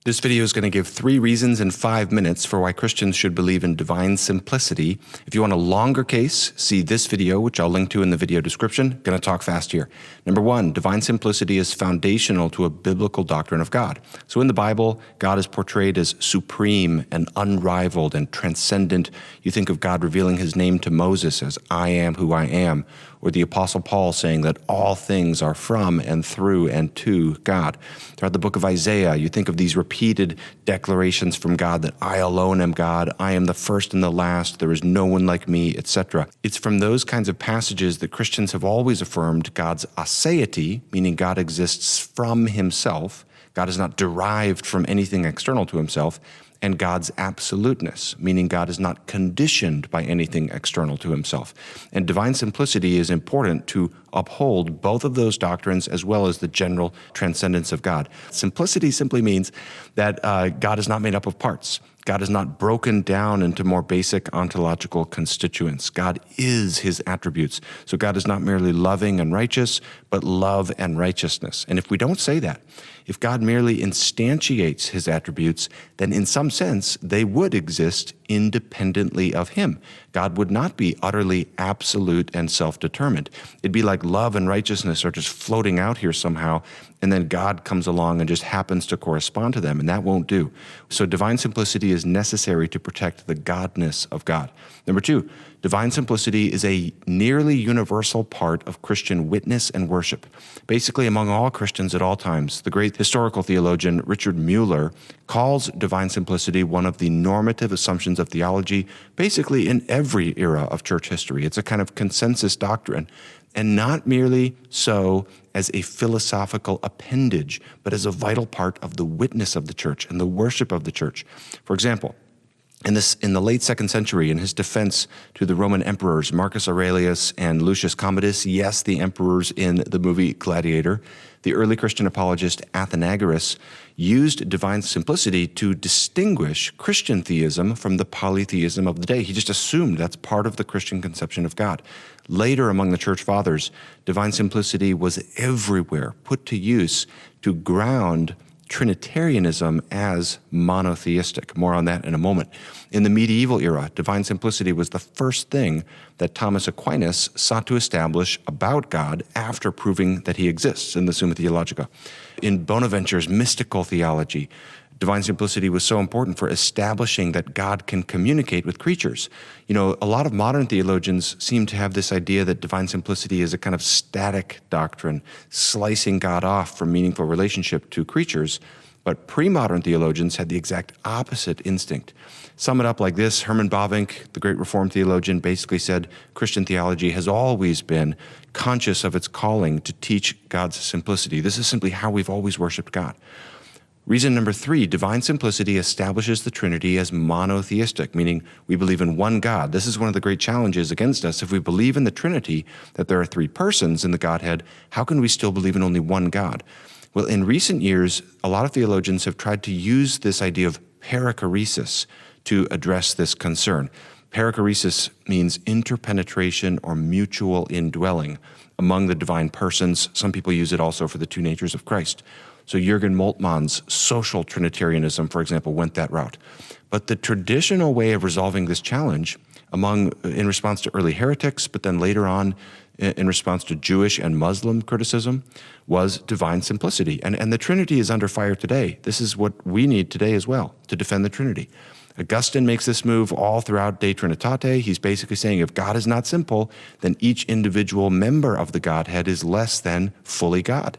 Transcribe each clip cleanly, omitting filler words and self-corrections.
This video is going to give 3 reasons in 5 minutes for why Christians should believe in divine simplicity. If you want a longer case, see this video, which I'll link to in the video description. Going to talk fast here. Number 1, divine simplicity is foundational to a biblical doctrine of God. So in the Bible, God is portrayed as supreme and unrivaled and transcendent. You think of God revealing his name to Moses as I am who I am, or the Apostle Paul saying that all things are from and through and to God. Throughout the book of Isaiah, you think of these repeated declarations from God that I alone am God, I am the first and the last, there is no one like me, etc. It's from those kinds of passages that Christians have always affirmed God's aseity, meaning God exists from himself. God is not derived from anything external to himself, and God's absoluteness, meaning God is not conditioned by anything external to himself. And divine simplicity is important to uphold both of those doctrines as well as the general transcendence of God. Simplicity simply means that God is not made up of parts. God is not broken down into more basic ontological constituents. God is his attributes. So God is not merely loving and righteous, but love and righteousness. And if we don't say that, if God merely instantiates his attributes, then in some sense, they would exist independently of him. God would not be utterly absolute and self-determined. It'd be like love and righteousness are just floating out here somehow, and then God comes along and just happens to correspond to them, and that won't do. So divine simplicity is necessary to protect the godness of God. Number 2, divine simplicity is a nearly universal part of Christian witness and worship. Basically, among all Christians at all times, the great historical theologian Richard Mueller calls divine simplicity one of the normative assumptions of theology, basically in every era of church history. It's a kind of consensus doctrine, and not merely so as a philosophical appendage, but as a vital part of the witness of the church and the worship of the church. For example, in the late 2nd century, in his defense to the Roman emperors Marcus Aurelius and Lucius Commodus, yes, the emperors in the movie Gladiator, the early Christian apologist Athenagoras used divine simplicity to distinguish Christian theism from the polytheism of the day. He just assumed that's part of the Christian conception of God. Later, among the church fathers, divine simplicity was everywhere put to use to ground Trinitarianism as monotheistic. More on that in a moment. In the medieval era, divine simplicity was the first thing that Thomas Aquinas sought to establish about God after proving that he exists in the Summa Theologica. In Bonaventure's mystical theology, divine simplicity was so important for establishing that God can communicate with creatures. You know, a lot of modern theologians seem to have this idea that divine simplicity is a kind of static doctrine, slicing God off from meaningful relationship to creatures. But pre-modern theologians had the exact opposite instinct. Sum it up like this: Herman Bavinck, the great Reformed theologian, basically said Christian theology has always been conscious of its calling to teach God's simplicity. This is simply how we've always worshiped God. Reason number 3, divine simplicity establishes the Trinity as monotheistic, meaning we believe in one God. This is one of the great challenges against us. If we believe in the Trinity, that there are 3 persons in the Godhead, how can we still believe in only one God? Well, in recent years, a lot of theologians have tried to use this idea of perichoresis to address this concern. Perichoresis means interpenetration or mutual indwelling among the divine persons. Some people use it also for the 2 natures of Christ. So Jürgen Moltmann's social Trinitarianism, for example, went that route. But the traditional way of resolving this challenge in response to early heretics, but then later on in response to Jewish and Muslim criticism, was divine simplicity. And the Trinity is under fire today. This is what we need today as well, to defend the Trinity. Augustine makes this move all throughout De Trinitate. He's basically saying if God is not simple, then each individual member of the Godhead is less than fully God.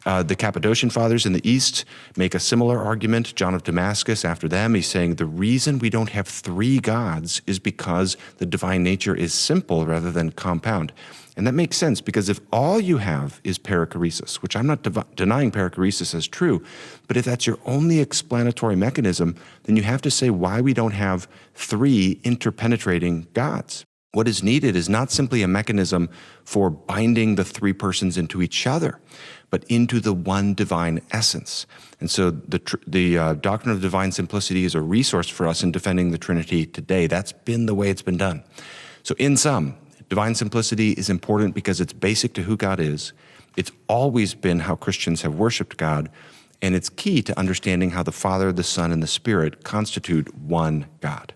The Cappadocian Fathers in the East make a similar argument. John of Damascus, after them, he's saying the reason we don't have 3 gods is because the divine nature is simple rather than compound. And that makes sense, because if all you have is perichoresis, which I'm not denying perichoresis as true, but if that's your only explanatory mechanism, then you have to say why we don't have 3 interpenetrating gods. What is needed is not simply a mechanism for binding the 3 persons into each other, but into the one divine essence. And so the doctrine of divine simplicity is a resource for us in defending the Trinity today. That's been the way it's been done. So in sum, divine simplicity is important because it's basic to who God is. It's always been how Christians have worshiped God, and it's key to understanding how the Father, the Son, and the Spirit constitute one God.